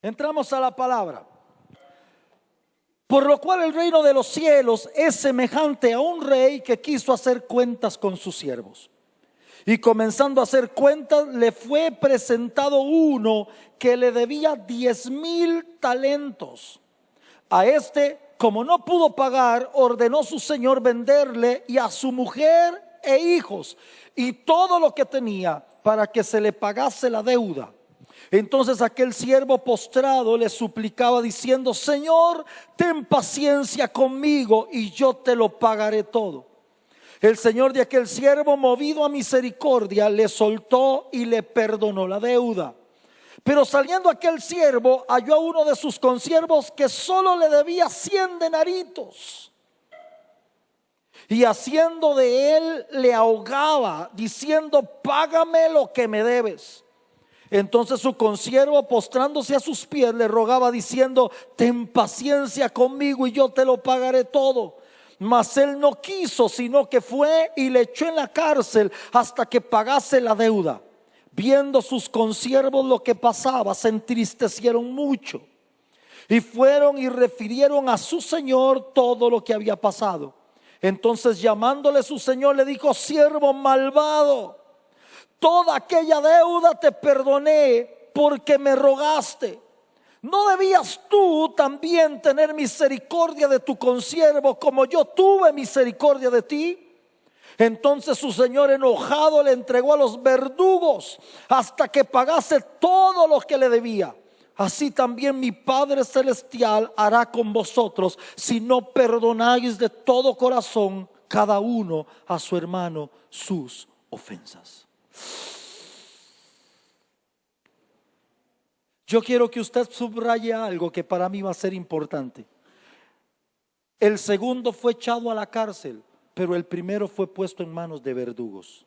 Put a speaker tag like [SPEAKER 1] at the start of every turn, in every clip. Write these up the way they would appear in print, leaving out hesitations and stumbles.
[SPEAKER 1] Entramos a la palabra. Por lo cual el reino de los cielos es semejante a un rey que quiso hacer cuentas con sus siervos. Y comenzando a hacer cuentas, le fue presentado uno que le debía 10,000 talentos. A este, como no pudo pagar, ordenó su señor venderle y a su mujer e hijos y todo lo que tenía para que se le pagase la deuda. Entonces aquel siervo postrado le suplicaba diciendo: Señor, ten paciencia conmigo y yo te lo pagaré todo. El señor de aquel siervo, movido a misericordia, le soltó y le perdonó la deuda. Pero saliendo aquel siervo, halló a uno de sus consiervos que solo le debía 100 denaritos. Y haciendo de él, le ahogaba, diciendo: págame lo que me debes. Entonces su consiervo, postrándose a sus pies, le rogaba diciendo: ten paciencia conmigo y yo te lo pagaré todo. Mas él no quiso, sino que fue y le echó en la cárcel hasta que pagase la deuda. Viendo sus consiervos lo que pasaba, se entristecieron mucho y fueron y refirieron a su señor todo lo que había pasado. Entonces, llamándole su señor, le dijo: siervo malvado, toda aquella deuda te perdoné porque me rogaste. ¿No debías tú también tener misericordia de tu consiervo como yo tuve misericordia de ti? Entonces su señor, enojado, le entregó a los verdugos hasta que pagase todo lo que le debía. Así también mi Padre Celestial hará con vosotros si no perdonáis de todo corazón cada uno a su hermano sus ofensas. Yo quiero que usted subraye algo que para mí va a ser importante. El segundo fue echado a la cárcel, pero el primero fue puesto en manos de verdugos.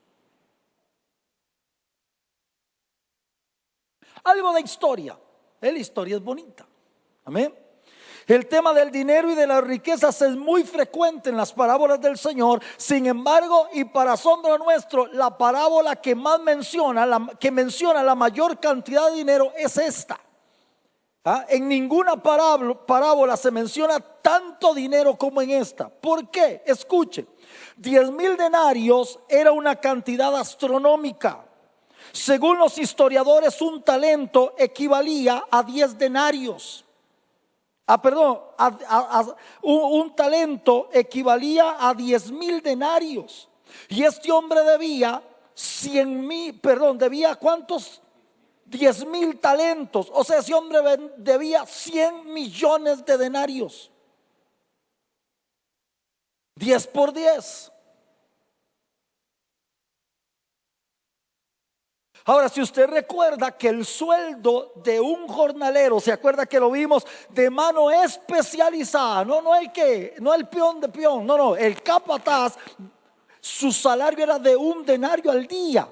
[SPEAKER 1] Algo de historia. La historia es bonita. Amén. El tema del dinero y de las riquezas es muy frecuente en las parábolas del Señor. Sin embargo, y para asombro nuestro, la parábola que más menciona, la mayor cantidad de dinero es esta. En ninguna parábola se menciona tanto dinero como en esta. ¿Por qué? Escuche, 10,000 denarios era una cantidad astronómica. Según los historiadores, un talento equivalía a 10 denarios. Un talento equivalía a 10,000 denarios. Y este hombre debía debía ¿cuántos? 10,000 talentos. O sea, ese hombre debía 100 millones de denarios. 10 por 10. Ahora, si usted recuerda que el sueldo de un jornalero, se acuerda que lo vimos, de mano especializada, no el peón de peón, no, el capataz, su salario era de 1 denario al día.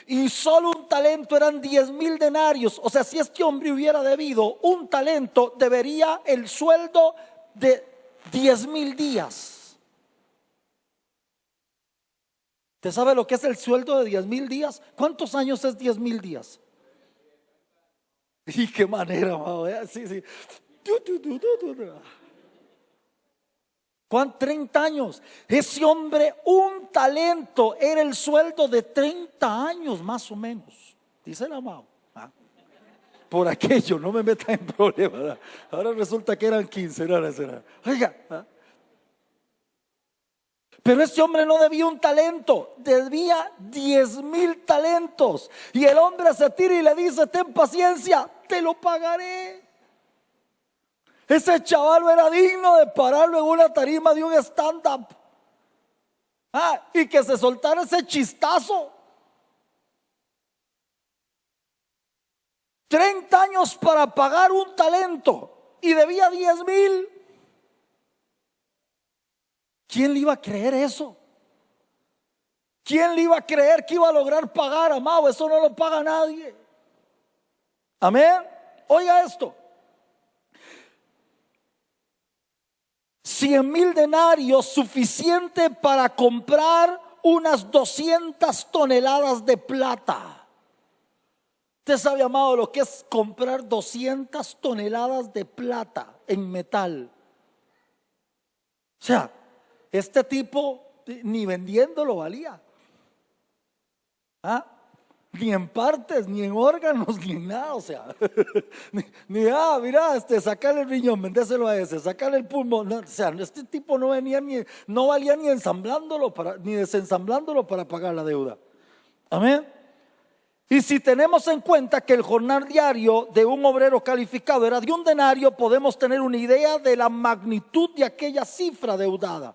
[SPEAKER 1] Y solo un talento eran 10,000 denarios. O sea, si este hombre hubiera debido un talento, debería el sueldo de 10,000 días. ¿Usted sabe lo que es el sueldo de 10,000 días? ¿Cuántos años es 10,000 días? Y qué manera, sí. ¿Cuántos? 30 años. Ese hombre, un talento era el sueldo de 30 años más o menos. Dice el amado. Por aquello, no me meta en problemas. Ahora resulta que eran 15. Oiga. Pero este hombre no debía un talento, debía 10,000 talentos. Y el hombre se tira y le dice: ten paciencia, te lo pagaré. Ese chaval era digno de pararlo en una tarima de un stand-up. Y que se soltara ese chistazo. 30 años para pagar un talento y debía 10,000. ¿Quién le iba a creer eso? ¿Quién le iba a creer que iba a lograr pagar, amado? Eso no lo paga nadie. Amén. Oiga esto. 100,000 denarios, suficiente para comprar unas 200 toneladas de plata. Usted sabe, amado, lo que es comprar 200 toneladas de plata en metal. O sea, este tipo ni vendiéndolo valía. ¿Ah? Ni en partes, ni en órganos, ni en nada, o sea, mira, sacarle el riñón, vendéselo a ese, sacarle el pulmón, no, o sea, este tipo no venía no valía ni ensamblándolo ni desensamblándolo para pagar la deuda. Amén. Y si tenemos en cuenta que el jornal diario de un obrero calificado era de 1 denario, podemos tener una idea de la magnitud de aquella cifra deudada.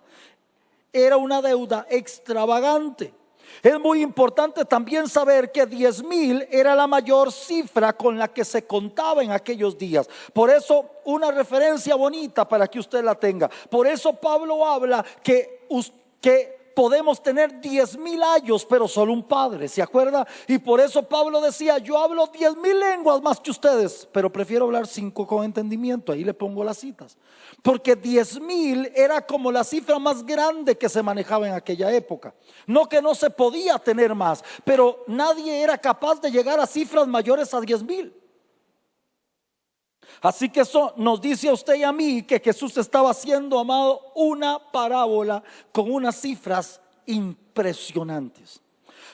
[SPEAKER 1] Era una deuda extravagante. Es muy importante también saber que 10,000 era la mayor cifra con la que se contaba en aquellos días. Por eso, una referencia bonita para que usted la tenga. Por eso Pablo habla que podemos tener 10,000 años, pero solo un padre, ¿se acuerda? Y por eso Pablo decía: yo hablo 10,000 lenguas más que ustedes, pero prefiero hablar 5 con entendimiento. Ahí le pongo las citas. Porque 10,000 era como la cifra más grande que se manejaba en aquella época. No que no se podía tener más, pero nadie era capaz de llegar a cifras mayores a 10,000. Así que eso nos dice a usted y a mí que Jesús estaba haciendo, amado, una parábola con unas cifras impresionantes.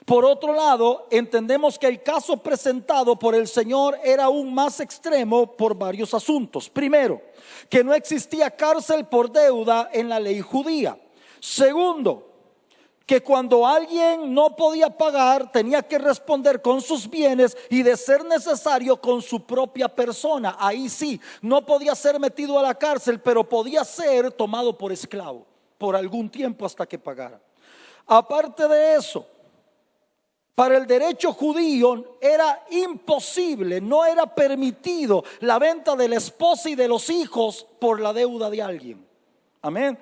[SPEAKER 1] Por otro lado, entendemos que el caso presentado por el Señor era aún más extremo por varios asuntos. Primero, que no existía cárcel por deuda en la ley judía. Segundo, que cuando alguien no podía pagar, tenía que responder con sus bienes y, de ser necesario, con su propia persona. Ahí sí, no podía ser metido a la cárcel, pero podía ser tomado por esclavo por algún tiempo hasta que pagara. Aparte de eso, para el derecho judío era imposible, no era permitido la venta de la esposa y de los hijos por la deuda de alguien. Amén.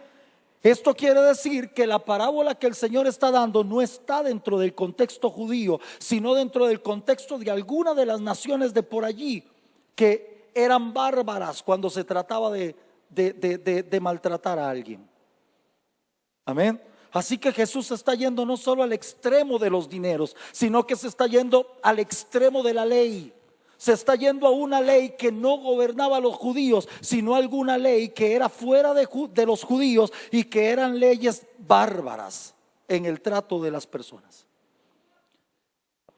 [SPEAKER 1] Esto quiere decir que la parábola que el Señor está dando no está dentro del contexto judío, sino dentro del contexto de alguna de las naciones de por allí que eran bárbaras cuando se trataba de maltratar a alguien. Amén. Así que Jesús está yendo no solo al extremo de los dineros, sino que se está yendo al extremo de la ley. Se está yendo a una ley que no gobernaba a los judíos, sino alguna ley que era fuera de los judíos y que eran leyes bárbaras en el trato de las personas.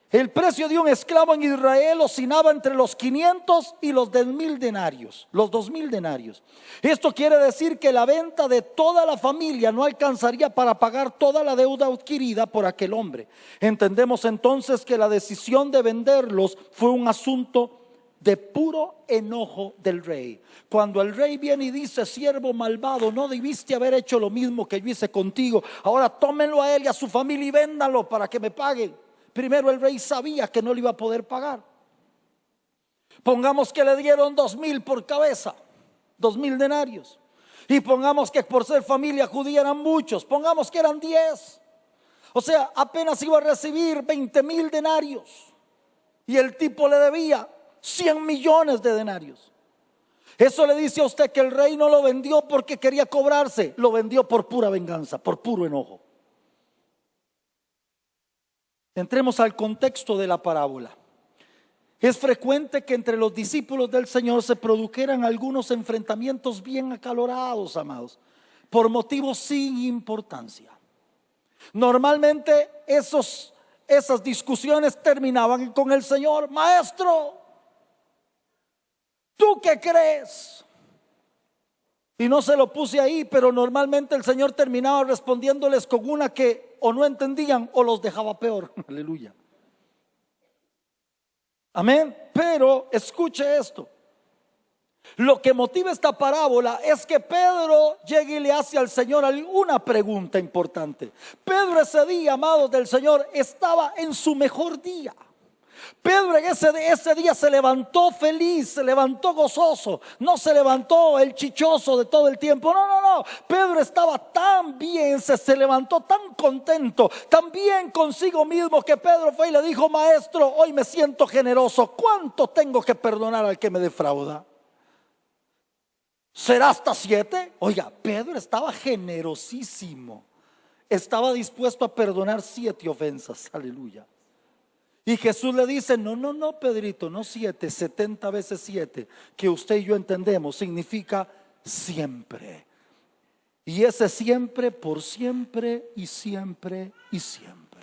[SPEAKER 1] El precio de un esclavo en Israel oscilaba entre los 500 y los 10,000 denarios, los 2,000 denarios. Esto quiere decir que la venta de toda la familia no alcanzaría para pagar toda la deuda adquirida por aquel hombre. Entendemos entonces que la decisión de venderlos fue un asunto de puro enojo del rey. Cuando el rey viene y dice: siervo malvado, no debiste haber hecho lo mismo que yo hice contigo, ahora tómenlo a él y a su familia y véndanlo para que me paguen. Primero, el rey sabía que no le iba a poder pagar. Pongamos que le dieron 2,000 por cabeza, 2,000 denarios. Y pongamos que por ser familia judía eran muchos, pongamos que eran 10. O sea, apenas iba a recibir 20,000 denarios. Y el tipo le debía 100 millones de denarios. Eso le dice a usted que el rey no lo vendió porque quería cobrarse, lo vendió por pura venganza, por puro enojo. Entremos al contexto de la parábola. Es frecuente que entre los discípulos del Señor se produjeran algunos enfrentamientos bien acalorados, amados, por motivos sin importancia. Normalmente esas discusiones terminaban con el Señor: maestro, ¿tú qué crees? Y no se lo puse ahí, pero normalmente el Señor terminaba respondiéndoles con una que o no entendían o los dejaba peor. Aleluya. Amén. Pero escuche esto. Lo que motiva esta parábola es que Pedro llega y le hace al Señor una pregunta importante. Pedro ese día, amados del Señor, estaba en su mejor día. Pedro en ese día se levantó feliz, se levantó gozoso, no se levantó el chichoso de todo el tiempo. No. Pedro estaba tan bien, se levantó tan contento, tan bien consigo mismo, que Pedro fue y le dijo: maestro, hoy me siento generoso. ¿Cuánto tengo que perdonar al que me defrauda? ¿Será hasta 7? Oiga, Pedro estaba generosísimo. Estaba dispuesto a perdonar 7 ofensas. Aleluya. Y Jesús le dice: no, no, no, Pedrito, no 7, 70 veces 7, que usted y yo entendemos, significa siempre. Y ese siempre por siempre y siempre y siempre.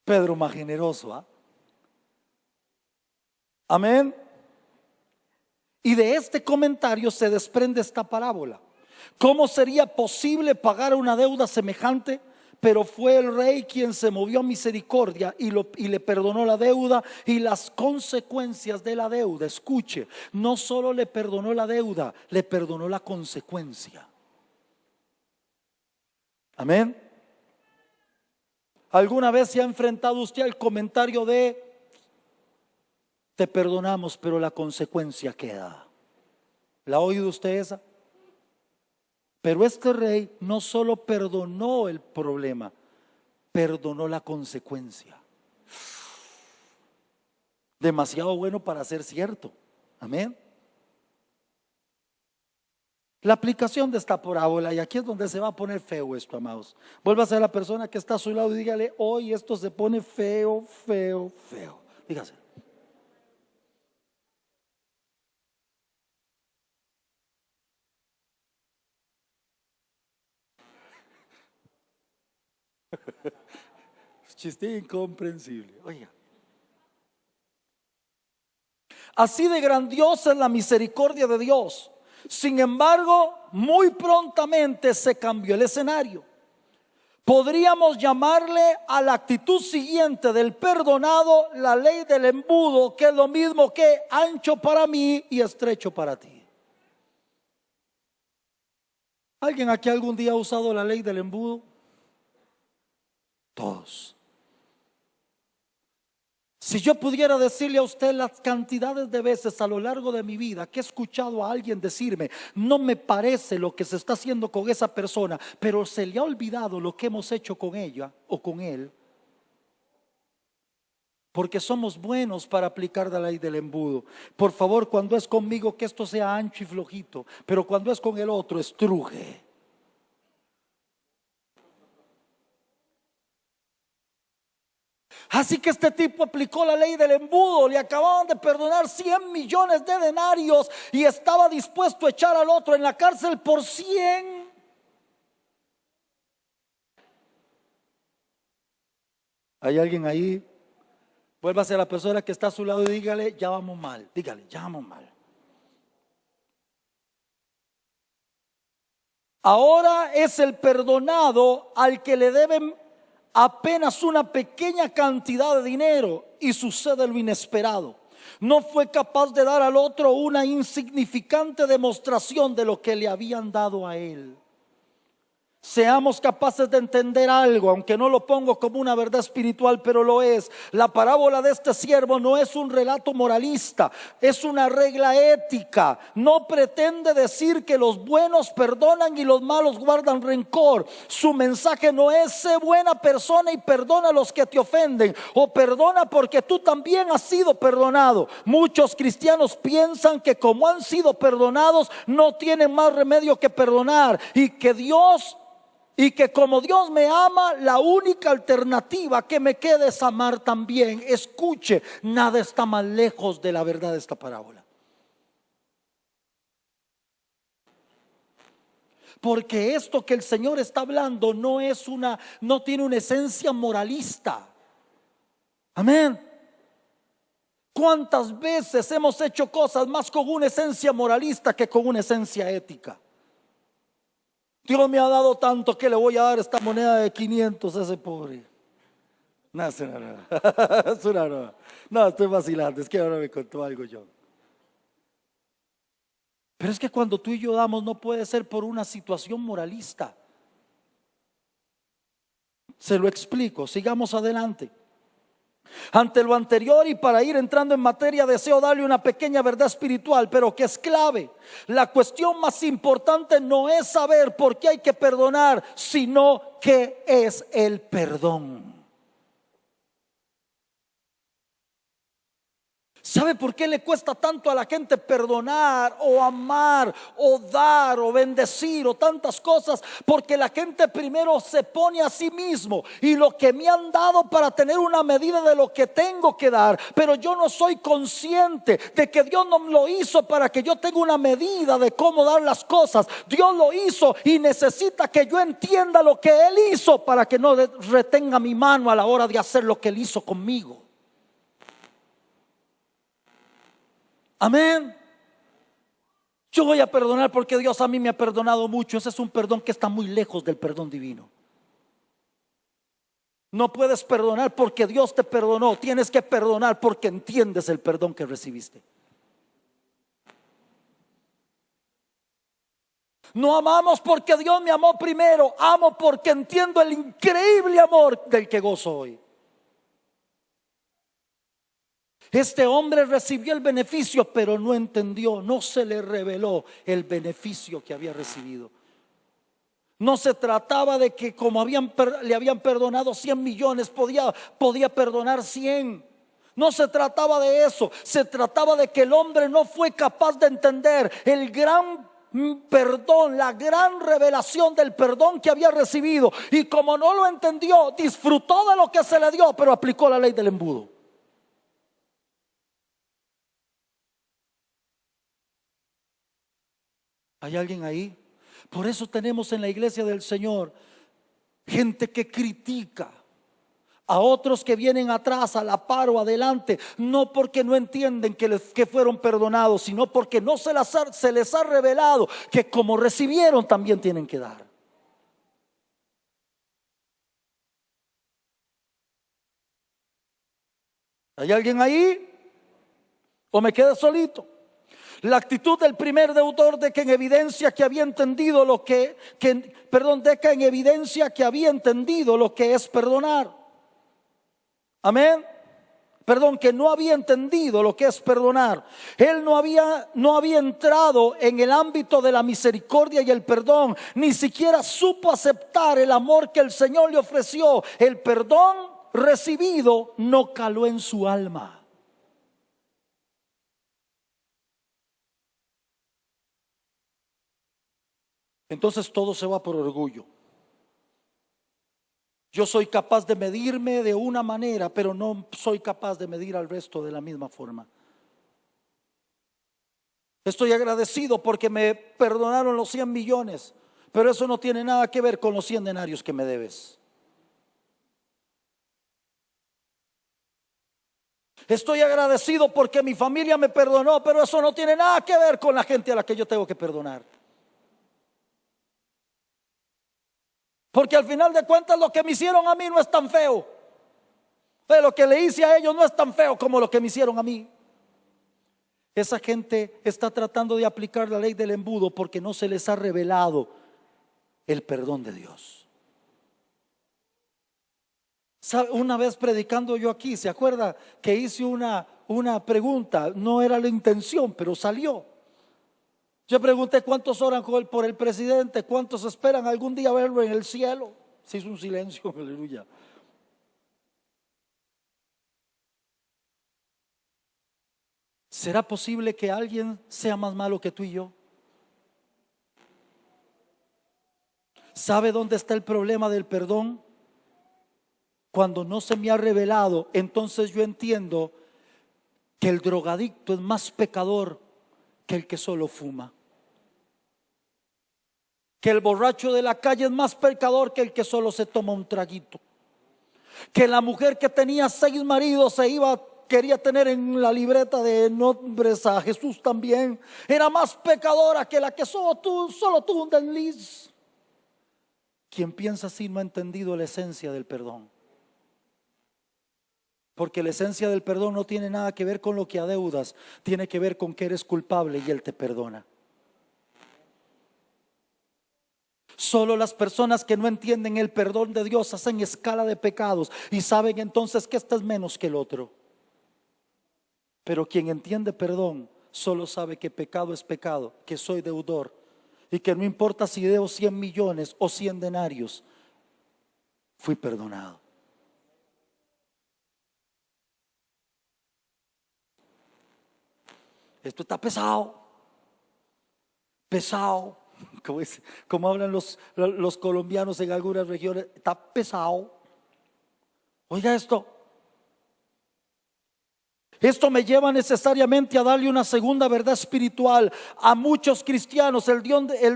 [SPEAKER 1] Pedro más generoso, ¿ah? Amén. Y de este comentario se desprende esta parábola. ¿Cómo sería posible pagar una deuda semejante? Pero fue el rey quien se movió a misericordia y le perdonó la deuda y las consecuencias de la deuda. Escuche, no solo le perdonó la deuda, le perdonó la consecuencia. Amén. ¿Alguna vez se ha enfrentado usted al comentario de: te perdonamos, pero la consecuencia queda? ¿La ha oído usted esa? Pero este rey no solo perdonó el problema, perdonó la consecuencia. Demasiado bueno para ser cierto. Amén. La aplicación de esta parábola, y aquí es donde se va a poner feo esto, amados. Vuélvase a la persona que está a su lado y dígale: hoy esto se pone feo, feo, feo. Dígase. Chiste incomprensible. Oiga. Así de grandiosa es la misericordia de Dios. Sin embargo, muy prontamente se cambió el escenario. Podríamos llamarle a la actitud siguiente del perdonado la ley del embudo, que es lo mismo que ancho para mí y estrecho para ti. ¿Alguien aquí algún día ha usado la ley del embudo? Todos. Si yo pudiera decirle a usted las cantidades de veces a lo largo de mi vida que he escuchado a alguien decirme: no me parece lo que se está haciendo con esa persona, pero se le ha olvidado lo que hemos hecho con ella o con él, porque somos buenos para aplicar la ley del embudo. Por favor, cuando es conmigo, que esto sea ancho y flojito, pero cuando es con el otro, estruje. Así que este tipo aplicó la ley del embudo. Le acababan de perdonar 100 millones de denarios y estaba dispuesto a echar al otro en la cárcel por 100. ¿Hay alguien ahí? Vuélvase a la persona que está a su lado y dígale: ya vamos mal. Dígale: ya vamos mal. Ahora es el perdonado al que le deben apenas una pequeña cantidad de dinero, y sucede lo inesperado. No fue capaz de dar al otro una insignificante demostración de lo que le habían dado a él. Seamos capaces de entender algo, aunque no lo pongo como una verdad espiritual, pero lo es. La parábola de este siervo no es un relato moralista, es una regla ética. No pretende decir que los buenos perdonan y los malos guardan rencor. Su mensaje no es: sé buena persona y perdona a los que te ofenden, o perdona porque tú también has sido perdonado. Muchos cristianos piensan que como han sido perdonados no tienen más remedio que perdonar, y que como Dios me ama, la única alternativa que me queda es amar también. Escuche, nada está más lejos de la verdad de esta parábola. Porque esto que el Señor está hablando no tiene una esencia moralista. Amén. ¿Cuántas veces hemos hecho cosas más con una esencia moralista que con una esencia ética? Dios me ha dado tanto que le voy a dar esta moneda de 500 a ese pobre. No, es una broma. No, estoy vacilando, es que ahora me contó algo yo. Pero es que cuando tú y yo damos, no puede ser por una situación moralista. Se lo explico, sigamos adelante. Ante lo anterior, y para ir entrando en materia, deseo darle una pequeña verdad espiritual, pero que es clave. La cuestión más importante no es saber por qué hay que perdonar, sino qué es el perdón. ¿Sabe por qué le cuesta tanto a la gente perdonar o amar o dar o bendecir o tantas cosas? Porque la gente primero se pone a sí mismo y lo que me han dado para tener una medida de lo que tengo que dar, pero yo no soy consciente de que Dios no lo hizo para que yo tenga una medida de cómo dar las cosas. Dios lo hizo y necesita que yo entienda lo que Él hizo para que no retenga mi mano a la hora de hacer lo que Él hizo conmigo. Amén. Yo voy a perdonar porque Dios a mí me ha perdonado mucho. Ese es un perdón que está muy lejos del perdón divino. No puedes perdonar porque Dios te perdonó. Tienes que perdonar porque entiendes el perdón que recibiste. No amamos porque Dios me amó primero. Amo porque entiendo el increíble amor del que gozo hoy. Este hombre recibió el beneficio, pero no entendió, no se le reveló el beneficio que había recibido. No se trataba de que como le habían perdonado 100 millones, podía perdonar 100. No se trataba de eso. Se trataba de que el hombre no fue capaz de entender el gran perdón, la gran revelación del perdón que había recibido. Y como no lo entendió, disfrutó de lo que se le dio, pero aplicó la ley del embudo. ¿Hay alguien ahí? Por eso tenemos en la iglesia del Señor gente que critica a otros que vienen atrás, a la par o adelante, no porque no entienden que fueron perdonados, sino porque no se les ha revelado que como recibieron también tienen que dar. ¿Hay alguien ahí? ¿O me quedé solito? La actitud del primer deudor deja en evidencia que había entendido deja en evidencia que había entendido lo que es perdonar. Amén. Que no había entendido lo que es perdonar. Él no había entrado en el ámbito de la misericordia y el perdón. Ni siquiera supo aceptar el amor que el Señor le ofreció. El perdón recibido no caló en su alma. Entonces todo se va por orgullo. Yo soy capaz de medirme de una manera, pero no soy capaz de medir al resto de la misma forma. Estoy agradecido porque me perdonaron los 100 millones, pero eso no tiene nada que ver con los 100 denarios que me debes. Estoy agradecido porque mi familia me perdonó, pero eso no tiene nada que ver con la gente a la que yo tengo que perdonar. Porque al final de cuentas lo que me hicieron a mí no es tan feo. Pero lo que le hice a ellos no es tan feo como lo que me hicieron a mí. Esa gente está tratando de aplicar la ley del embudo porque no se les ha revelado el perdón de Dios. ¿Sabe? Una vez predicando yo aquí, ¿se acuerda que hice una pregunta? No era la intención, pero salió. Yo pregunté cuántos oran por el presidente, cuántos esperan algún día verlo en el cielo. Se hizo un silencio, aleluya. ¿Será posible que alguien sea más malo que tú y yo? ¿Sabe dónde está el problema del perdón? Cuando no se me ha revelado, entonces yo entiendo que el drogadicto es más pecador que el que solo fuma. Que el borracho de la calle es más pecador que el que solo se toma un traguito. Que la mujer que tenía 6 maridos quería tener en la libreta de nombres a Jesús también. Era más pecadora que la que solo tuvo un desliz. Quien piensa así no ha entendido la esencia del perdón. Porque la esencia del perdón no tiene nada que ver con lo que adeudas. Tiene que ver con que eres culpable y Él te perdona. Solo las personas que no entienden el perdón de Dios hacen escala de pecados y saben entonces que este es menos que el otro. Pero quien entiende perdón solo sabe que pecado es pecado, que soy deudor y que no importa si debo 100 millones o 100 denarios, fui perdonado. esto está pesado, pesado. Como hablan los colombianos en algunas regiones, está pesado. Oiga esto. Esto me lleva necesariamente a darle una segunda verdad espiritual. A muchos cristianos el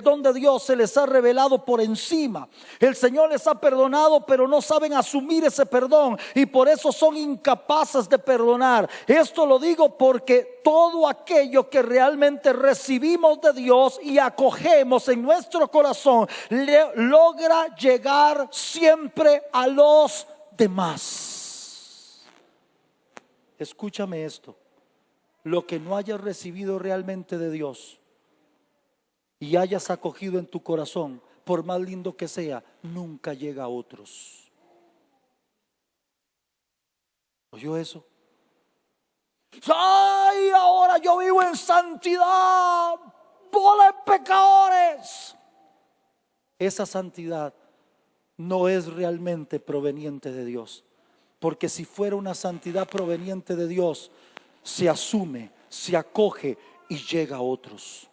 [SPEAKER 1] don de Dios se les ha revelado por encima. El Señor les ha perdonado, pero no saben asumir ese perdón y por eso son incapaces de perdonar. Esto lo digo porque todo aquello que realmente recibimos de Dios y acogemos en nuestro corazón logra llegar siempre a los demás. Escúchame esto: lo que no hayas recibido realmente de Dios y hayas acogido en tu corazón, por más lindo que sea, nunca llega a otros. ¿Oyó eso? ¡Ay, ahora yo vivo en santidad! ¡Bola de pecadores! Esa santidad no es realmente proveniente de Dios. Porque si fuera una santidad proveniente de Dios, se asume, se acoge y llega a otros.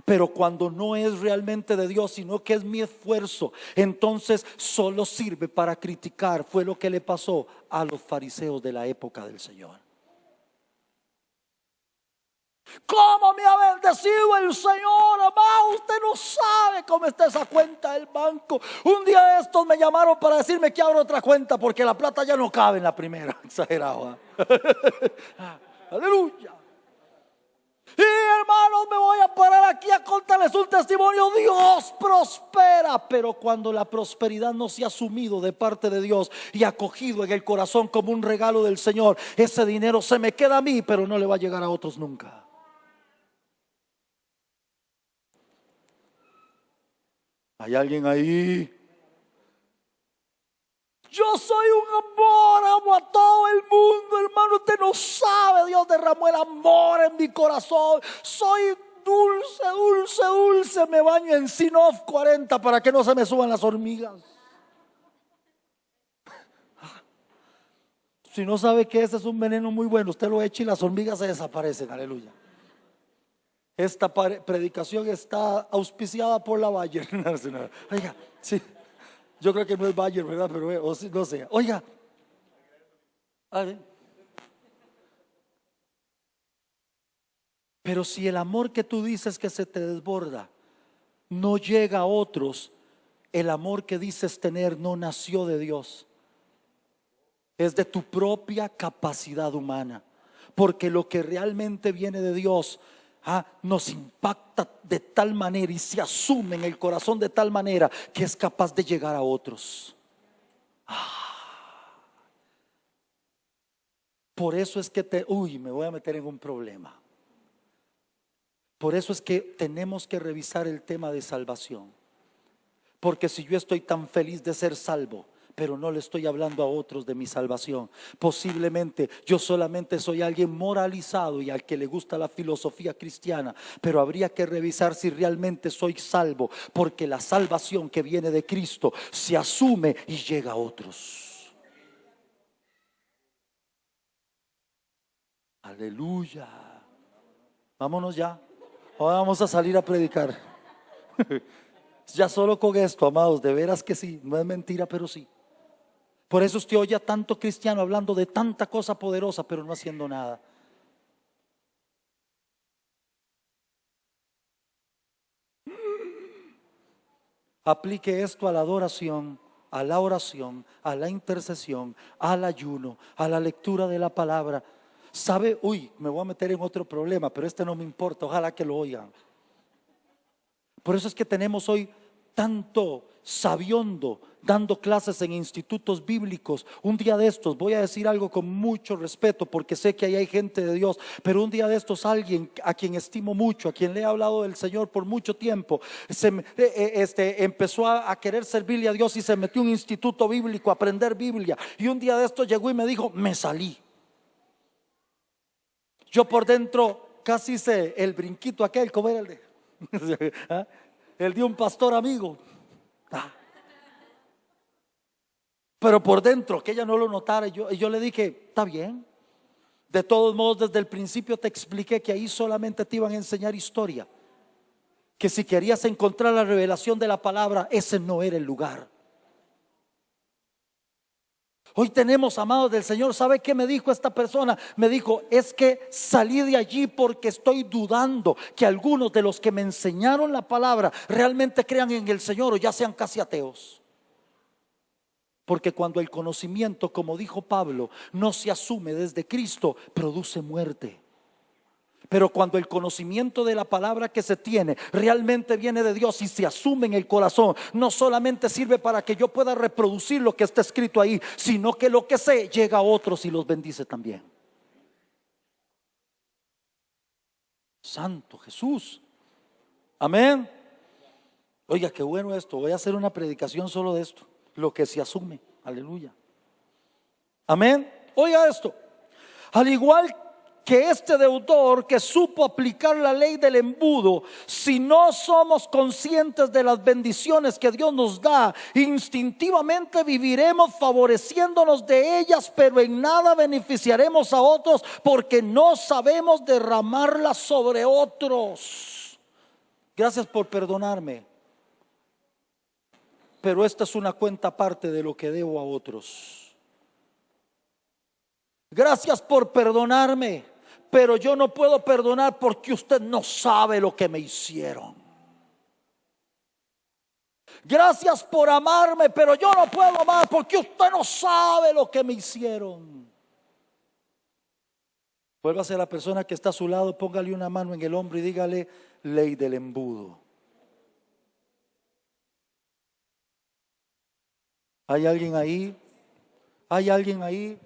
[SPEAKER 1] Pero cuando no es realmente de Dios, sino que es mi esfuerzo, entonces solo sirve para criticar. Fue lo que le pasó a los fariseos de la época del Señor. ¿Cómo me ha bendecido el Señor? Amado, usted no sabe cómo está esa cuenta del banco. Un día de estos me llamaron para decirme que abro otra cuenta porque la plata ya no cabe en la primera. Exagerado, ¿eh? Aleluya. Y hermanos, me voy a parar aquí a contarles un testimonio. Dios prospera, pero cuando la prosperidad no se ha asumido de parte de Dios y acogido en el corazón como un regalo del Señor, ese dinero se me queda a mí, pero no le va a llegar a otros nunca. ¿Hay alguien ahí? Yo soy un amor, amo a todo el mundo, hermano. Usted no sabe, Dios derramó el amor en mi corazón. Soy dulce, dulce, dulce. Me baño en Sinoff 40 para que no se me suban las hormigas. Si no sabe que ese es un veneno muy bueno, usted lo echa y las hormigas se desaparecen. Aleluya. Esta predicación está auspiciada por la Bayer. Oiga, sí, yo creo que no es Bayer, ¿verdad? Pero no sé. Oiga, a ver. Pero si el amor que tú dices que se te desborda no llega a otros, el amor que dices tener no nació de Dios, es de tu propia capacidad humana. Porque lo que realmente viene de Dios nos impacta de tal manera y se asume en el corazón de tal manera que es capaz de llegar a otros. Por eso es que me voy a meter en un problema. Por eso es que tenemos que revisar el tema de salvación. Porque si yo estoy tan feliz de ser salvo, pero no le estoy hablando a otros de mi salvación, posiblemente yo solamente soy alguien moralizado y al que le gusta la filosofía cristiana, pero habría que revisar si realmente soy salvo, porque la salvación que viene de Cristo se asume y llega a otros. Aleluya. Vámonos ya. Ahora vamos a salir a predicar. Ya solo con esto, amados, de veras que sí, no es mentira, pero sí. Por eso usted oye a tanto cristiano hablando de tanta cosa poderosa, pero no haciendo nada. Aplique esto a la adoración, a la oración, a la intercesión, al ayuno, a la lectura de la palabra. ¿Sabe? Me voy a meter en otro problema, pero no me importa, ojalá que lo oigan. Por eso es que tenemos hoy tanto sabiondo dando clases en institutos bíblicos. Un día de estos, voy a decir algo con mucho respeto porque sé que ahí hay gente de Dios, pero un día de estos alguien a quien estimo mucho, a quien le he hablado del Señor por mucho tiempo, empezó a querer servirle a Dios y se metió en un instituto bíblico a aprender Biblia, y un día de estos llegó y me dijo: me salí. Yo por dentro casi hice el brinquito aquel, como era el de el de un pastor amigo. Pero por dentro, que ella no lo notara, yo le dije: está bien, De todos modos, desde el principio te expliqué que ahí solamente te iban a enseñar historia, que si querías encontrar la revelación de la palabra, ese no era el lugar. Hoy tenemos, amados del Señor, ¿sabe qué me dijo esta persona? Me dijo, es que salí de allí porque estoy dudando que algunos de los que me enseñaron la palabra realmente crean en el Señor o ya sean casi ateos. Porque cuando el conocimiento, como dijo Pablo, no se asume desde Cristo, produce muerte. Pero cuando el conocimiento de la palabra que se tiene realmente viene de Dios y se asume en el corazón, no solamente sirve para que yo pueda reproducir lo que está escrito ahí, sino que lo que sé llega a otros y los bendice también. Santo Jesús. Amén. Oiga, qué bueno esto. Voy a hacer una predicación solo de esto. Lo que se asume. Aleluya. Amén. Oiga esto. Al igual que este deudor que supo aplicar la ley del embudo, si no somos conscientes de las bendiciones que Dios nos da, instintivamente viviremos favoreciéndonos de ellas, pero en nada beneficiaremos a otros porque no sabemos derramarlas sobre otros. Gracias por perdonarme, pero esta es una cuenta aparte de lo que debo a otros. Gracias por perdonarme, pero yo no puedo perdonar porque usted no sabe lo que me hicieron. Gracias por amarme, pero yo no puedo amar porque usted no sabe lo que me hicieron. Vuélvase a la persona que está a su lado, póngale una mano en el hombro y dígale: ley del embudo. ¿Hay alguien ahí? ¿Hay alguien ahí?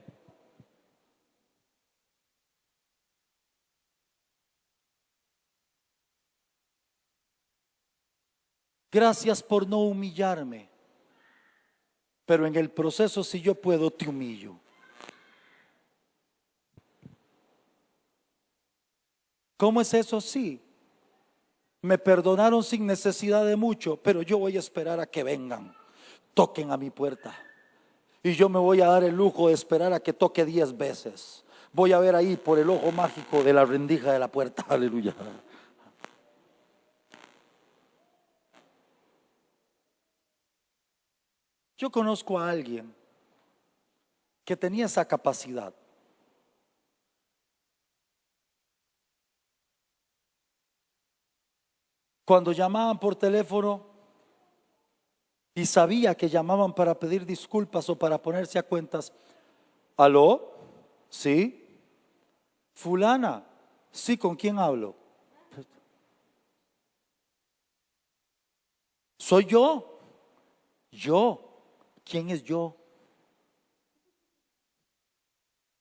[SPEAKER 1] Gracias por no humillarme, pero en el proceso, si yo puedo, te humillo. ¿Cómo es eso? Sí, me perdonaron sin necesidad de mucho, pero yo voy a esperar a que vengan, toquen a mi puerta, y yo me voy a dar el lujo de esperar a que toque 10 veces. Voy a ver ahí por el ojo mágico de la rendija de la puerta. Aleluya. Yo conozco a alguien que tenía esa capacidad. Cuando llamaban por teléfono y sabía que llamaban para pedir disculpas o para ponerse a cuentas: ¿aló? ¿Sí? Fulana, sí, ¿con quién hablo? Soy yo. Yo. ¿Quién es yo?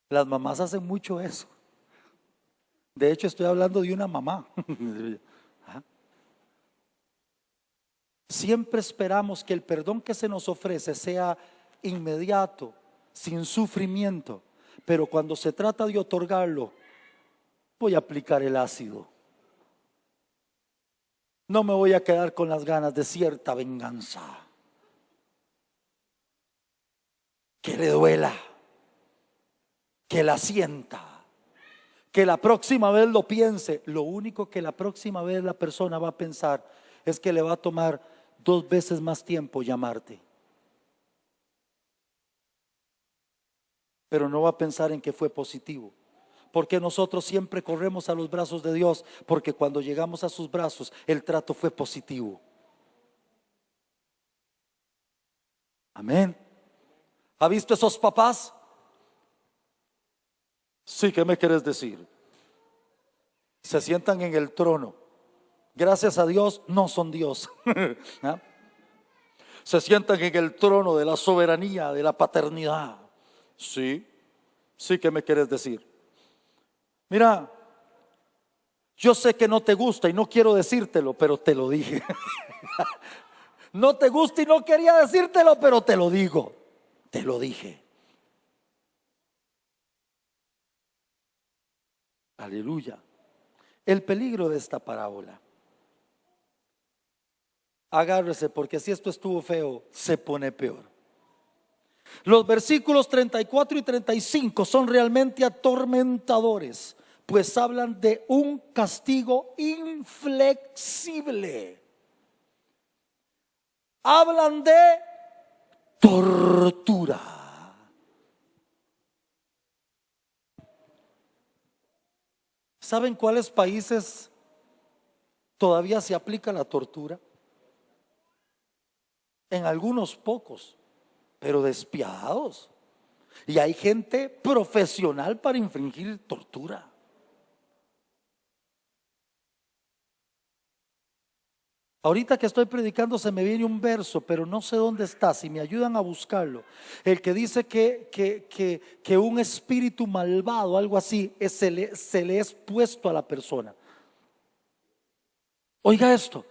[SPEAKER 1] Las mamás hacen mucho eso. De hecho, estoy hablando de una mamá. Siempre esperamos que el perdón que se nos ofrece sea inmediato, sin sufrimiento. Pero cuando se trata de otorgarlo, voy a aplicar el ácido. No me voy a quedar con las ganas de cierta venganza. Que le duela, que la sienta, que la próxima vez lo piense. Lo único que la próxima vez la persona va a pensar es que le va a tomar 2 veces más tiempo llamarte, pero no va a pensar en que fue positivo. Porque nosotros siempre corremos a los brazos de Dios, porque cuando llegamos a sus brazos el trato fue positivo. Amén. ¿Ha visto esos papás? Sí, ¿qué me quieres decir? Se sientan en el trono. Gracias a Dios no son Dios. ¿Ah? Se sientan en el trono de la soberanía, de la paternidad. Sí, sí, ¿qué me quieres decir? Mira, yo sé que no te gusta y no quiero decírtelo, pero te lo dije. No te gusta y no quería decírtelo, pero te lo digo. Te lo dije. Aleluya. El peligro de esta parábola. Agárrese, porque si esto estuvo feo, se pone peor. Los versículos 34 y 35 son realmente atormentadores, pues hablan de un castigo inflexible. Hablan de tortura. ¿Saben cuáles países todavía se aplica la tortura? En algunos pocos, pero despiadados. Y hay gente profesional para infringir tortura. Ahorita que estoy predicando se me viene un verso, pero no sé dónde está. Si me ayudan a buscarlo, el que dice que un espíritu malvado, algo así, se le es puesto a la persona. Oiga esto.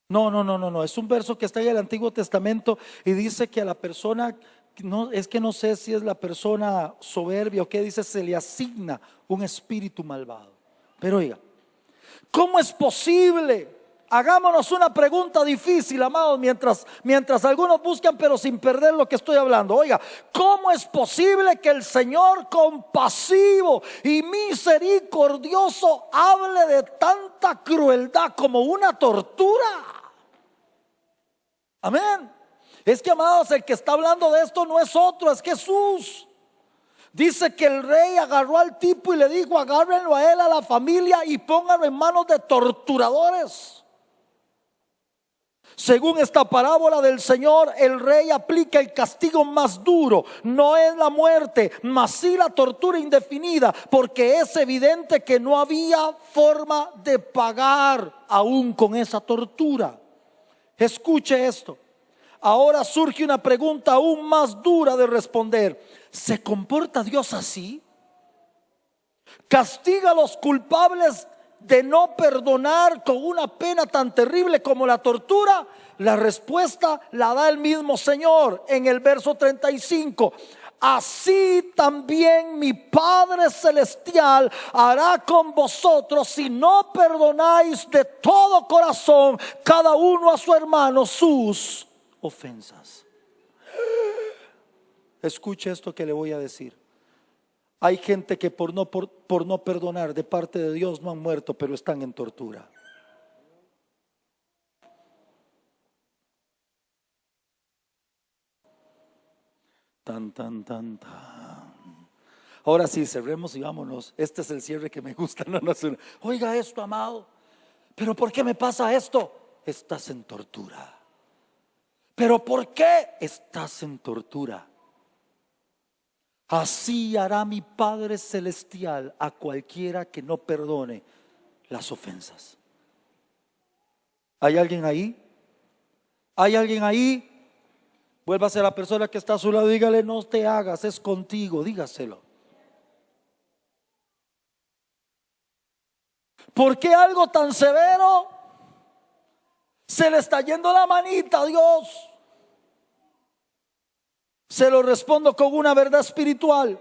[SPEAKER 1] No, es un verso que está en el Antiguo Testamento y dice que a la persona, no, es que no sé si es la persona soberbia o qué, dice se le asigna un espíritu malvado. Pero oiga, ¿cómo es posible? Hagámonos una pregunta difícil, amados, mientras algunos buscan, pero sin perder lo que estoy hablando. Oiga, ¿cómo es posible que el Señor compasivo y misericordioso hable de tanta crueldad como una tortura? Amén. Es que, amados, el que está hablando de esto no es otro, es Jesús. Dice que el rey agarró al tipo y le dijo: agárrenlo a él, a la familia, y pónganlo en manos de torturadores. Según esta parábola del Señor, el rey aplica el castigo más duro. No es la muerte, mas sí la tortura indefinida, porque es evidente que no había forma de pagar aún con esa tortura. Escuche esto. Ahora surge una pregunta aún más dura de responder. ¿Se comporta Dios así? ¿Castiga a los culpables de no perdonar con una pena tan terrible como la tortura? La respuesta la da el mismo Señor en el verso 35. Así también mi Padre Celestial hará con vosotros si no perdonáis de todo corazón cada uno a su hermano sus ofensas. Escuche esto que le voy a decir. Hay gente que por no perdonar de parte de Dios no han muerto, pero están en tortura. Tan. Ahora sí, cerremos y vámonos. Este es el cierre que me gusta. No. Oiga esto, amado. ¿Pero por qué me pasa esto? Estás en tortura. ¿Pero por qué estás en tortura? Así hará mi Padre Celestial a cualquiera que no perdone las ofensas. ¿Hay alguien ahí? ¿Hay alguien ahí? Vuélvase a la persona que está a su lado, dígale: no te hagas, es contigo, dígaselo. ¿Por qué algo tan severo? Se le está yendo la manita a Dios. Se lo respondo con una verdad espiritual.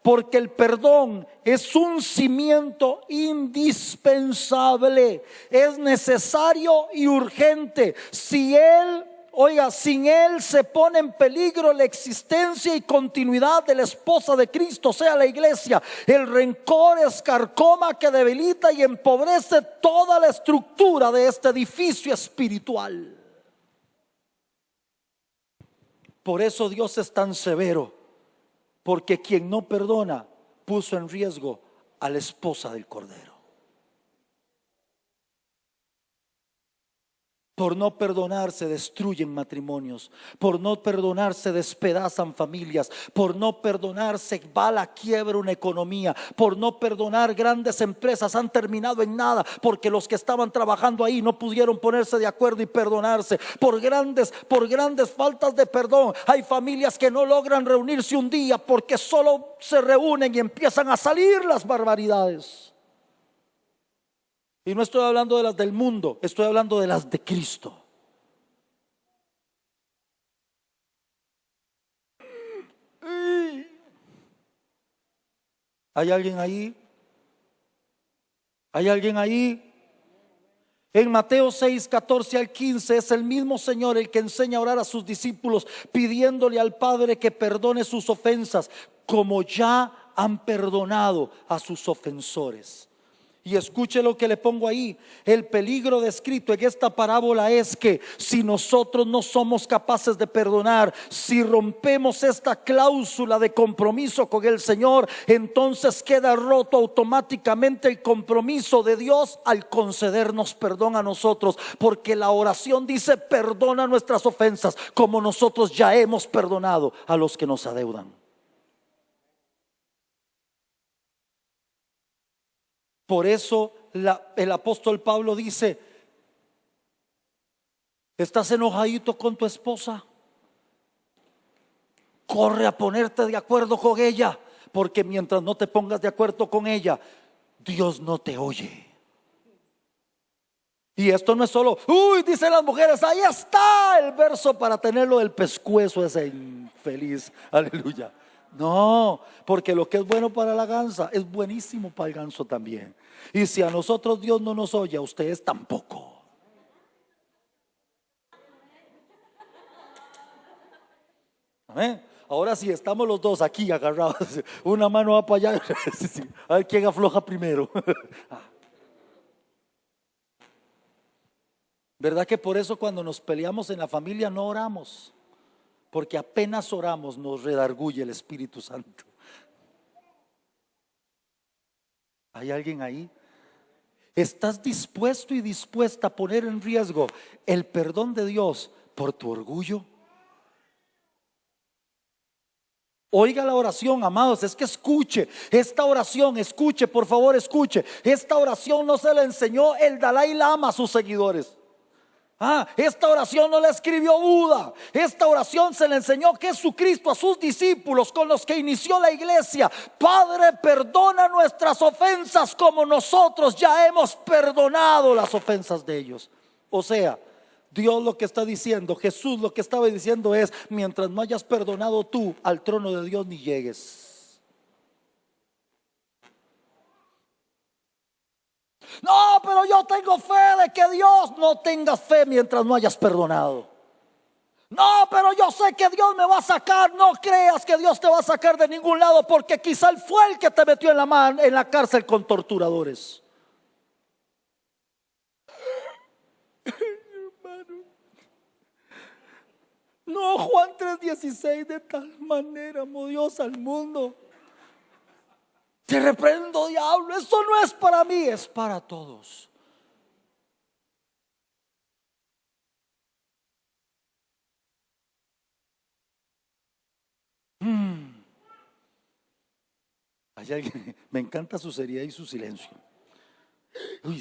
[SPEAKER 1] Porque el perdón es un cimiento indispensable. Es necesario y urgente. Sin él se pone en peligro la existencia y continuidad de la esposa de Cristo, o sea, la iglesia. El rencor es carcoma que debilita y empobrece toda la estructura de este edificio espiritual. Por eso Dios es tan severo, porque quien no perdona puso en riesgo a la esposa del Cordero. Por no perdonar se destruyen matrimonios. Por no perdonar se despedazan familias. Por no perdonar se va a la quiebra una economía. Por no perdonar grandes empresas han terminado en nada, porque los que estaban trabajando ahí no pudieron ponerse de acuerdo y perdonarse. Por grandes faltas de perdón hay familias que no logran reunirse un día, porque solo se reúnen y empiezan a salir las barbaridades. Y no estoy hablando de las del mundo, estoy hablando de las de Cristo. ¿Hay alguien ahí? ¿Hay alguien ahí? En Mateo 6, 14 al 15 es el mismo Señor el que enseña a orar a sus discípulos, pidiéndole al Padre que perdone sus ofensas, como ya han perdonado a sus ofensores. Y escuche lo que le pongo ahí. El peligro descrito en esta parábola es que si nosotros no somos capaces de perdonar, si rompemos esta cláusula de compromiso con el Señor, entonces queda roto automáticamente el compromiso de Dios al concedernos perdón a nosotros, porque la oración dice: perdona nuestras ofensas como nosotros ya hemos perdonado a los que nos adeudan. Por eso el apóstol Pablo dice: ¿estás enojadito con tu esposa? Corre a ponerte de acuerdo con ella, porque mientras no te pongas de acuerdo con ella, Dios no te oye. Y esto no es solo, dicen las mujeres, ahí está el verso para tenerlo del pescuezo ese infeliz, aleluya. No, porque lo que es bueno para la gansa es buenísimo para el ganso también. Y si a nosotros Dios no nos oye, a ustedes tampoco. Amén. Ahora sí, estamos los dos aquí agarrados. Una mano va para allá. A ver quién afloja primero. ¿Verdad que por eso cuando nos peleamos en la familia no oramos? Porque apenas oramos nos redarguye el Espíritu Santo. ¿Hay alguien ahí? ¿Estás dispuesto y dispuesta a poner en riesgo el perdón de Dios por tu orgullo? Oiga la oración, amados, es que escuche esta oración, escuche, por favor, escuche. Esta oración no se la enseñó el Dalai Lama a sus seguidores. Esta oración no la escribió Buda. Esta oración se le enseñó Jesucristo a sus discípulos con los que inició la iglesia. Padre, perdona nuestras ofensas como nosotros ya hemos perdonado las ofensas de ellos. O sea, Dios lo que está diciendo, Jesús lo que estaba diciendo es: mientras no hayas perdonado tú, al trono de Dios ni llegues. No, pero yo tengo fe de que Dios. No tengas fe mientras no hayas perdonado. No, pero yo sé que Dios me va a sacar. No creas que Dios te va a sacar de ningún lado, porque quizá Él fue el que te metió en la cárcel con torturadores. No, Juan 3:16, de tal manera amó Dios al mundo. Te reprendo, diablo, eso no es para mí, es para todos. Hay alguien, me encanta su seriedad y su silencio.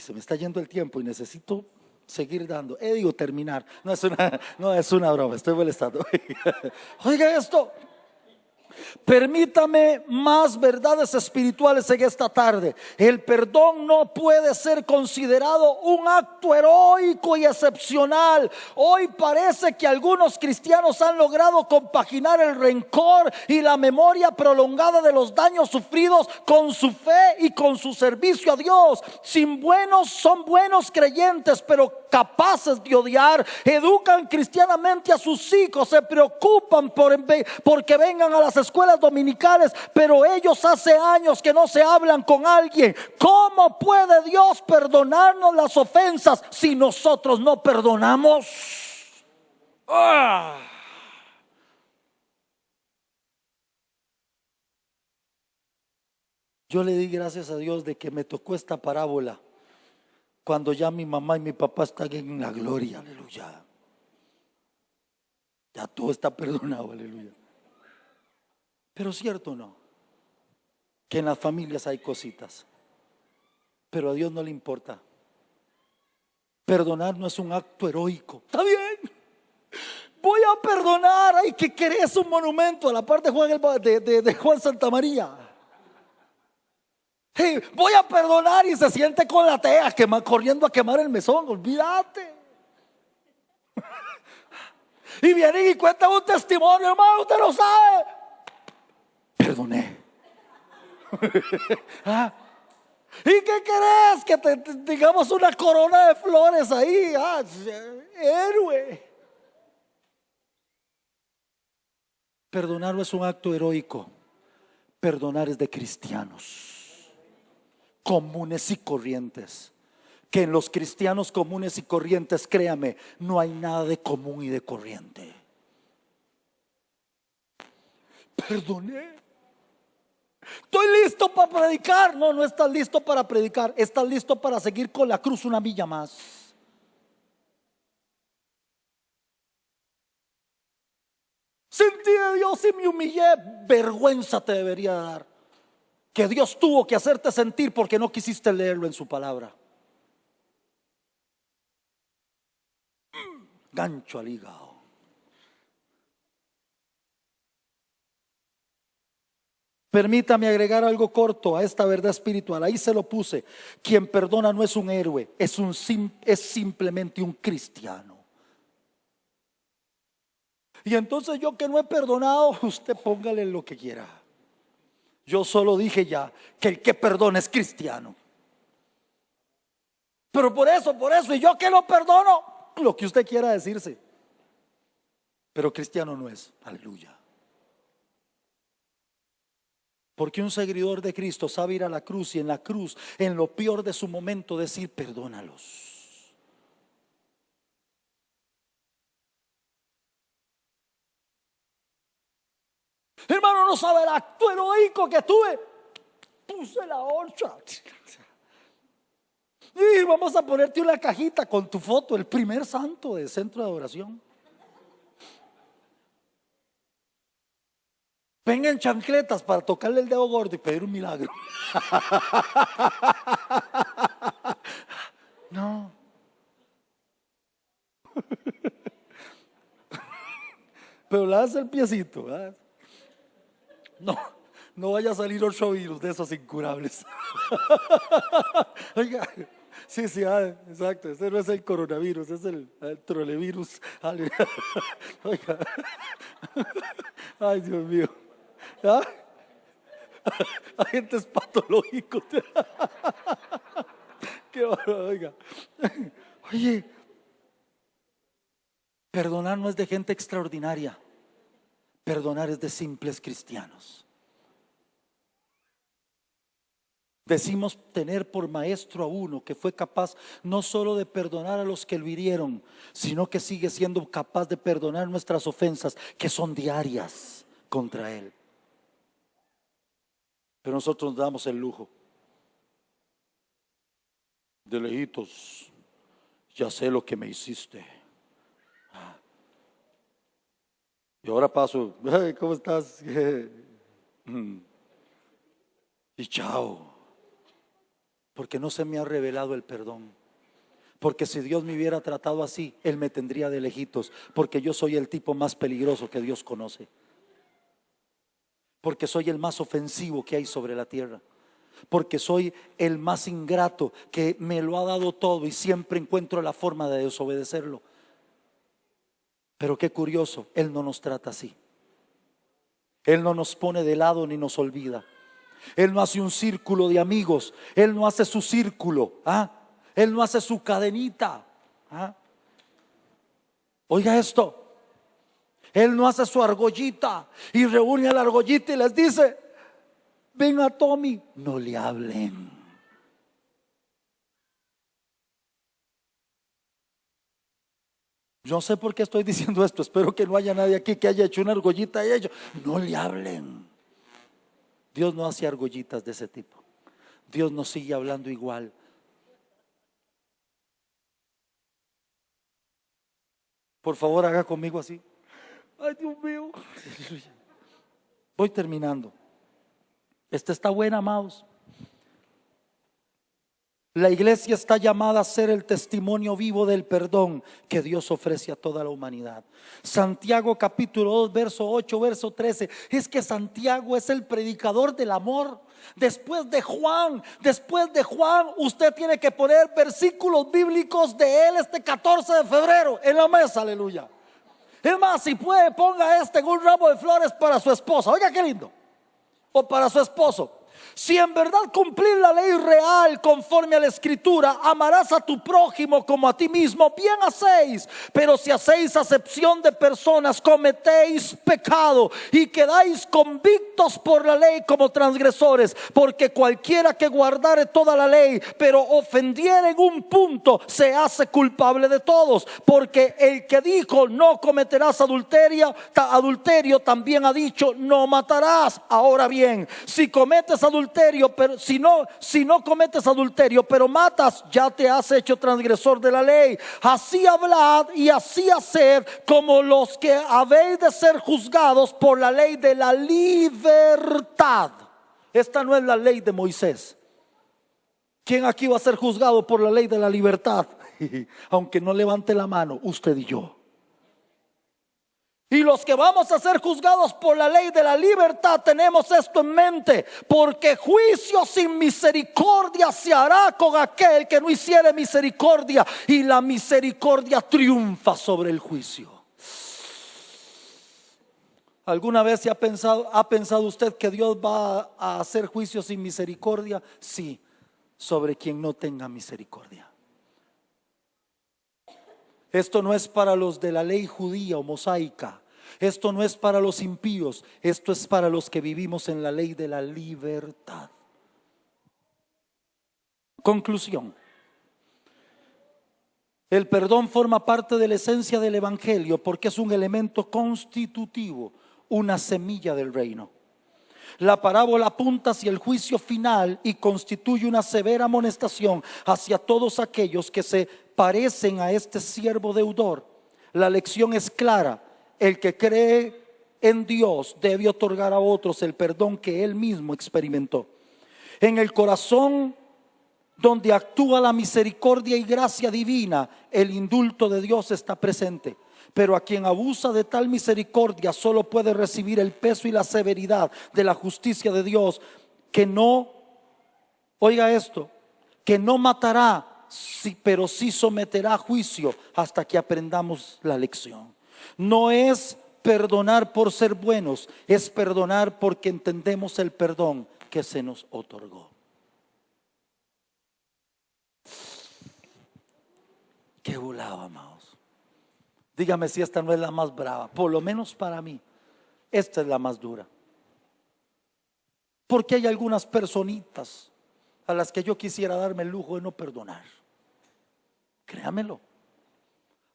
[SPEAKER 1] Se me está yendo el tiempo y necesito seguir dando. Digo terminar. No es una broma, estoy molestando. Oiga esto. Permítame más verdades espirituales en esta tarde. El perdón no puede ser considerado un acto heroico y excepcional. Hoy parece que algunos cristianos han logrado compaginar el rencor y la memoria prolongada de los daños sufridos con su fe y con su servicio a Dios. Son buenos creyentes, pero capaces de odiar. Educan cristianamente a sus hijos, se preocupan porque vengan a las escuelas dominicales, pero ellos hace años que no se hablan con alguien. ¿Cómo puede Dios perdonarnos las ofensas si nosotros no perdonamos? Yo le di gracias a Dios de que me tocó esta parábola cuando ya mi mamá y mi papá están en la gloria, aleluya. Ya todo está perdonado, aleluya. Pero cierto o no, que en las familias hay cositas, pero a Dios no le importa. Perdonar no es un acto heroico. Está bien, voy a perdonar. Ay, ¿qué querés? Un monumento a la parte de Juan Santamaría. Hey, voy a perdonar, y se siente con la tea corriendo a quemar el mesón. Olvídate. Y vienen y cuentan un testimonio: hermano, usted lo sabe, perdoné. ¿Y qué querés? Que digamos una corona de flores ahí. Héroe. Perdonar no es un acto heroico. Perdonar es de cristianos comunes y corrientes. Que en los cristianos comunes y corrientes, créame, no hay nada de común y de corriente. Perdoné. Estoy listo para predicar. No, no estás listo para predicar. Estás listo para seguir con la cruz una milla más. Sentí de Dios y me humillé. Vergüenza te debería dar que Dios tuvo que hacerte sentir porque no quisiste leerlo en su palabra. Gancho al hígado. Permítame agregar algo corto a esta verdad espiritual. Ahí se lo puse. Quien perdona no es un héroe, es simplemente un cristiano. Y entonces yo que no he perdonado, usted póngale lo que quiera. Yo solo dije ya que el que perdona es cristiano. Pero por eso, y yo que no perdono, lo que usted quiera decirse. Pero cristiano no es. Aleluya. Porque un seguidor de Cristo sabe ir a la cruz y en la cruz, en lo peor de su momento, decir perdónalos. Hermano, no sabe el acto heroico que tuve. Puse la horcha. Y vamos a ponerte una cajita con tu foto, el primer santo del centro de adoración. Vengan chancletas para tocarle el dedo gordo y pedir un milagro. No. Pero le das el piecito, ¿verdad? No vaya a salir otro virus de esos incurables. Oiga, sí, exacto. Ese no es el coronavirus, es el trolevirus. Oiga. Ay, Dios mío. ¿Ah? Agentes patológicos. Qué bárbaro, oiga. Oye, perdonar no es de gente extraordinaria. Perdonar es de simples cristianos. Decimos tener por maestro a uno que fue capaz no solo de perdonar a los que lo hirieron, sino que sigue siendo capaz de perdonar nuestras ofensas, que son diarias contra él. Pero nosotros nos damos el lujo de lejitos. Ya sé lo que me hiciste. Y ahora paso, ¿cómo estás? Y chao. Porque no se me ha revelado el perdón. Porque si Dios me hubiera tratado así, Él me tendría de lejitos. Porque yo soy el tipo más peligroso que Dios conoce. Porque soy el más ofensivo que hay sobre la tierra. Porque soy el más ingrato, que me lo ha dado todo y siempre encuentro la forma de desobedecerlo. Pero qué curioso, Él no nos trata así. Él no nos pone de lado ni nos olvida. Él no hace un círculo de amigos. Él no hace su círculo. Él no hace su cadenita. Oiga esto. Él no hace su argollita y reúne a la argollita y les dice: ven a Tommy, no le hablen. Yo no sé por qué estoy diciendo esto. Espero que no haya nadie aquí que haya hecho una argollita y ellos no le hablen. Dios no hace argollitas de ese tipo. Dios nos sigue hablando igual. Por favor, haga conmigo así. Ay, Dios mío. Voy terminando. Esta está buena, amados. La iglesia está llamada a ser el testimonio vivo del perdón que Dios ofrece a toda la humanidad. Santiago capítulo 2, verso 8, verso 13. Es que Santiago es el predicador del amor. Después de Juan, usted tiene que poner versículos bíblicos de él este 14 de febrero en la mesa, aleluya. Es más, si puede, ponga en un ramo de flores para su esposa. Oiga qué lindo. O para su esposo. Si en verdad cumplir la ley real conforme a la escritura, amarás a tu prójimo como a ti mismo, bien hacéis. Pero si hacéis acepción de personas, cometéis pecado y quedáis convictos por la ley como transgresores. Porque cualquiera que guardare toda la ley, pero ofendiere en un punto, se hace culpable de todos. Porque el que dijo no cometerás adulterio, también ha dicho no matarás. Ahora bien, si cometes adulterio, pero si no cometes adulterio, pero matas, ya te has hecho transgresor de la ley. Así hablad y así haced como los que habéis de ser juzgados por la ley de la libertad. Esta no es la ley de Moisés. ¿Quién aquí va a ser juzgado por la ley de la libertad? Aunque no levante la mano, usted y yo. Y los que vamos a ser juzgados por la ley de la libertad tenemos esto en mente, porque juicio sin misericordia se hará con aquel que no hiciere misericordia, y la misericordia triunfa sobre el juicio. ¿Alguna vez ha pensado usted que Dios va a hacer juicio sin misericordia? Sí, sobre quien no tenga misericordia. Esto no es para los de la ley judía o mosaica. Esto no es para los impíos. Esto es para los que vivimos en la ley de la libertad. Conclusión. El perdón forma parte de la esencia del evangelio porque es un elemento constitutivo, una semilla del reino. La parábola apunta hacia el juicio final y constituye una severa amonestación hacia todos aquellos que se parecen a este siervo deudor. La lección es clara: el que cree en Dios debe otorgar a otros el perdón que él mismo experimentó. En el corazón donde actúa la misericordia y gracia divina, el indulto de Dios está presente. Pero a quien abusa de tal misericordia solo puede recibir el peso y la severidad de la justicia de Dios, que no, oiga esto, que no matará, pero sí someterá a juicio hasta que aprendamos la lección. No es perdonar por ser buenos, es perdonar porque entendemos el perdón que se nos otorgó. Qué volado, amados. Dígame si esta no es la más brava. Por lo menos para mí, esta es la más dura. Porque hay algunas personitas a las que yo quisiera darme el lujo de no perdonar. Créamelo.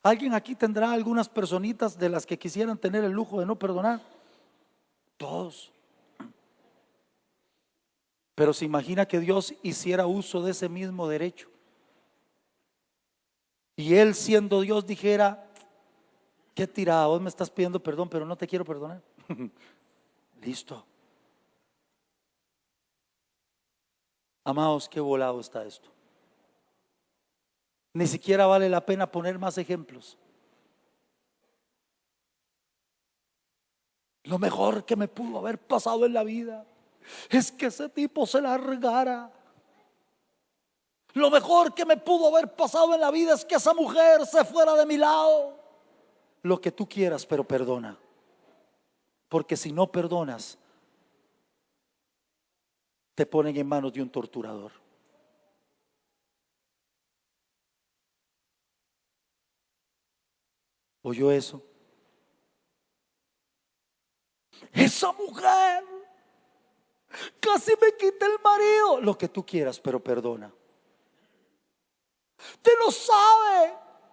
[SPEAKER 1] ¿Alguien aquí tendrá algunas personitas de las que quisieran tener el lujo de no perdonar? Todos. Pero se imagina que Dios hiciera uso de ese mismo derecho y Él, siendo Dios, dijera: qué tirada, vos me estás pidiendo perdón, pero no te quiero perdonar. Listo. Amados, qué volado está esto. Ni siquiera vale la pena poner más ejemplos. Lo mejor que me pudo haber pasado en la vida es que ese tipo se largara. Lo mejor que me pudo haber pasado en la vida es que esa mujer se fuera de mi lado. Lo que tú quieras, pero perdona. Porque si no perdonas, te ponen en manos de un torturador. ¿Oyó eso? Esa mujer casi me quita el marido. Lo que tú quieras, pero perdona. Usted no sabe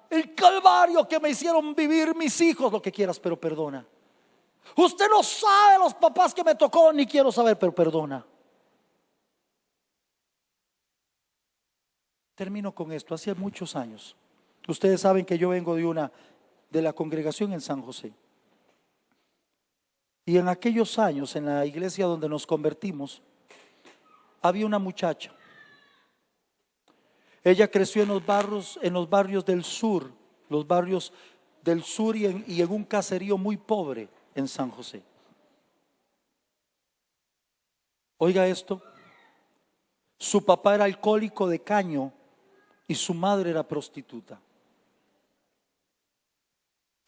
[SPEAKER 1] el calvario que me hicieron vivir mis hijos. Lo que quieras, pero perdona. Usted no sabe los papás que me tocó, ni quiero saber, pero perdona. Termino con esto. Hace muchos años, ustedes saben que yo vengo de la congregación en San José. Y en aquellos años, en la iglesia donde nos convertimos, había una muchacha. Ella creció en los barrios del sur, y en un caserío muy pobre en San José. Oiga esto: su papá era alcohólico de caño y su madre era prostituta.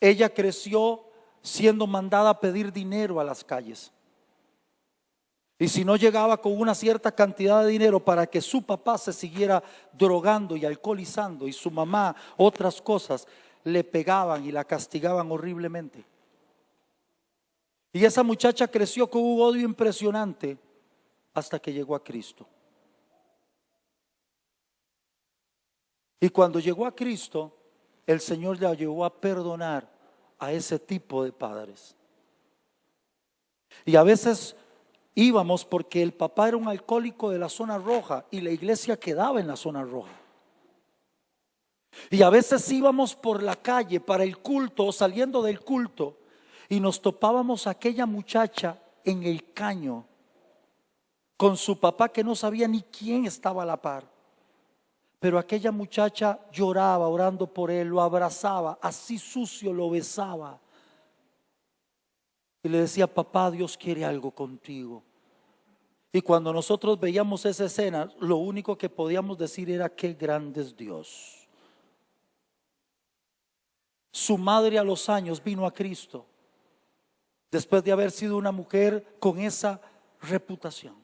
[SPEAKER 1] Ella creció siendo mandada a pedir dinero a las calles. Y si no llegaba con una cierta cantidad de dinero para que su papá se siguiera drogando y alcoholizando y su mamá otras cosas, le pegaban y la castigaban horriblemente. Y esa muchacha creció con un odio impresionante hasta que llegó a Cristo. Y cuando llegó a Cristo, el Señor la llevó a perdonar a ese tipo de padres. Y a veces íbamos porque el papá era un alcohólico de la zona roja y la iglesia quedaba en la zona roja. Y a veces íbamos por la calle para el culto o saliendo del culto y nos topábamos a aquella muchacha en el caño con su papá que no sabía ni quién estaba a la par. Pero aquella muchacha lloraba orando por él, lo abrazaba, así sucio lo besaba. Y le decía: papá, Dios quiere algo contigo. Y cuando nosotros veíamos esa escena, lo único que podíamos decir era: qué grande es Dios. Su madre a los años vino a Cristo, después de haber sido una mujer con esa reputación.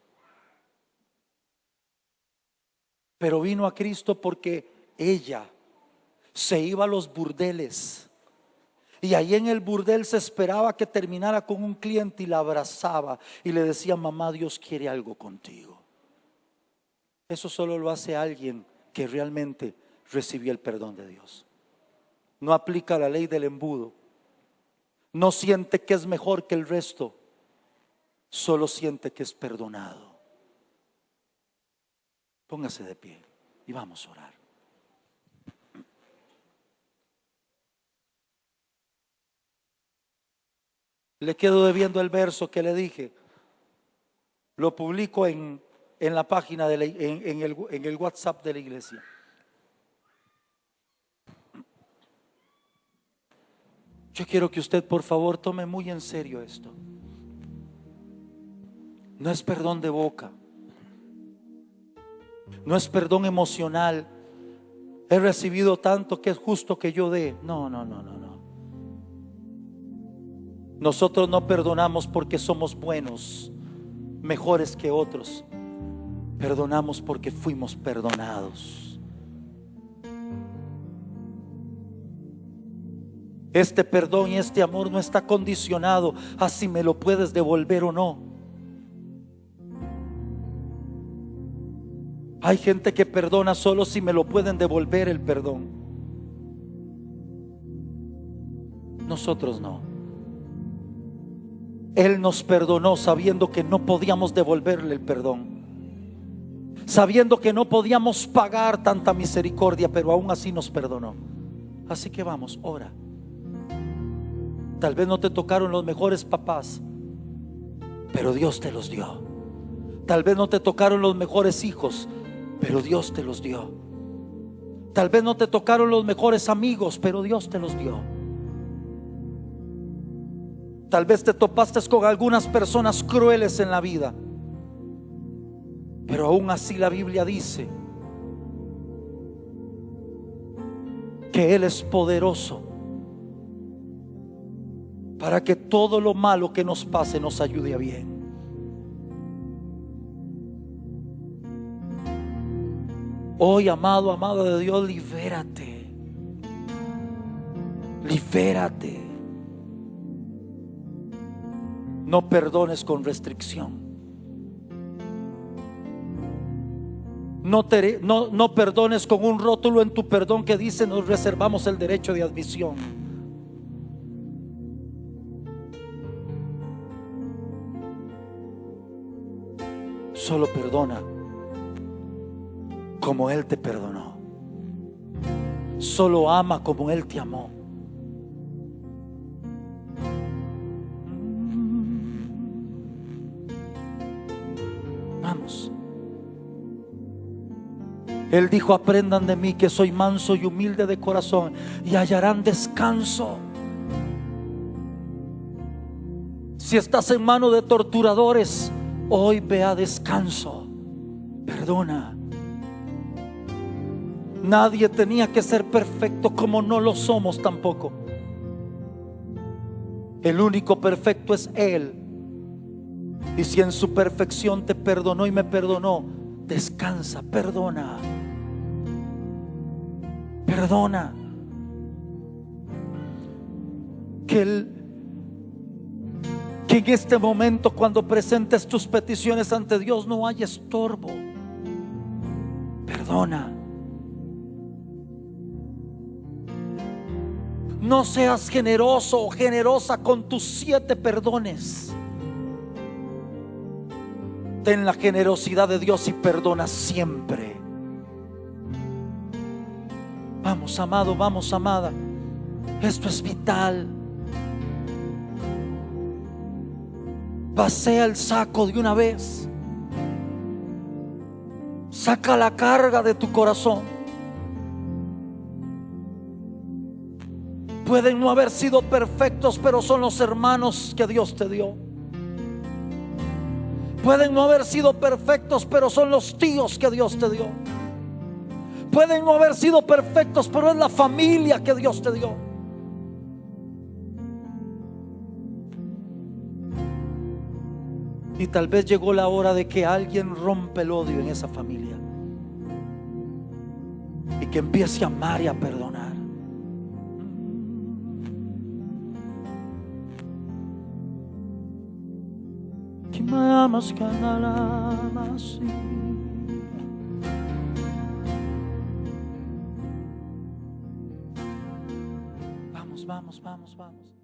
[SPEAKER 1] Pero vino a Cristo porque ella se iba a los burdeles. Y ahí en el burdel se esperaba que terminara con un cliente y la abrazaba y le decía: mamá, Dios quiere algo contigo. Eso solo lo hace alguien que realmente recibió el perdón de Dios. No aplica la ley del embudo. No siente que es mejor que el resto. Solo siente que es perdonado. Póngase de pie y vamos a orar. Le quedo debiendo el verso que le dije. Lo publico en la página en el WhatsApp de la iglesia. Yo quiero que usted, por favor, tome muy en serio esto. No es perdón de boca. No es perdón emocional. He recibido tanto que es justo que yo dé. No. Nosotros no perdonamos porque somos buenos, mejores que otros. Perdonamos porque fuimos perdonados. Este perdón y este amor no está condicionado a si me lo puedes devolver o no. Hay gente que perdona solo si me lo pueden devolver el perdón. Nosotros no. Él nos perdonó sabiendo que no podíamos devolverle el perdón, sabiendo que no podíamos pagar tanta misericordia, pero aún así nos perdonó. Así que vamos, ora. Tal vez no te tocaron los mejores papás, pero Dios te los dio. Tal vez no te tocaron los mejores hijos, pero Dios te los dio. Tal vez no te tocaron los mejores amigos, pero Dios te los dio. Tal vez te topaste con algunas personas crueles en la vida, pero aún así la Biblia dice que Él es poderoso para que todo lo malo que nos pase nos ayude a bien. Hoy, amado, amada de Dios, libérate. Libérate. No perdones con restricción. No perdones con un rótulo en tu perdón que dice: nos reservamos el derecho de admisión. Solo perdona como Él te perdonó. Solo ama como Él te amó. Vamos. Él dijo: aprendan de mí que soy manso y humilde de corazón y hallarán descanso. Si estás en manos de torturadores, hoy ve a descanso. Perdona. Nadie tenía que ser perfecto, como no lo somos tampoco. El único perfecto es Él. Y si en su perfección te perdonó y me perdonó, descansa, perdona. Perdona. Que en este momento, cuando presentes tus peticiones ante Dios, no haya estorbo. Perdona. No seas generoso o generosa con tus 7 perdones. Ten la generosidad de Dios y perdona siempre. Vamos, amado, vamos, amada. Esto es vital. Vacía el saco de una vez. Saca la carga de tu corazón. Pueden no haber sido perfectos, pero son los hermanos que Dios te dio. Pueden no haber sido perfectos, pero son los tíos que Dios te dio. Pueden no haber sido perfectos, pero es la familia que Dios te dio. Y tal vez llegó la hora de que alguien rompa el odio en esa familia y que empiece a amar y a perdonar. Que me amas, que me amas, sí. Vamos, vamos, vamos, vamos.